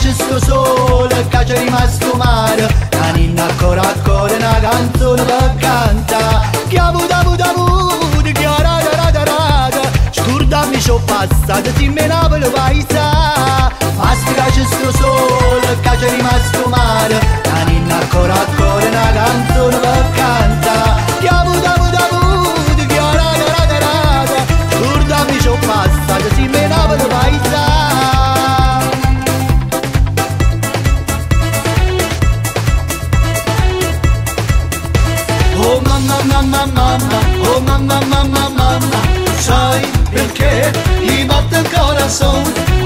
c'è sto sole, che c'è rimasto mare, la ninna ancora una canzone per canta. Che ha avuto, che ha rada, scordami c'ho passato, si me Napoli paesa. Basta che c'è sto sole, che c'è rimasto mare, la ninna ancora una canzone per canta. Che ha avuto, che ha rada, scordami c'ho passato, si me Napoli paesa. Oh mamma, oh mamma, sai perché mi batte il corazon?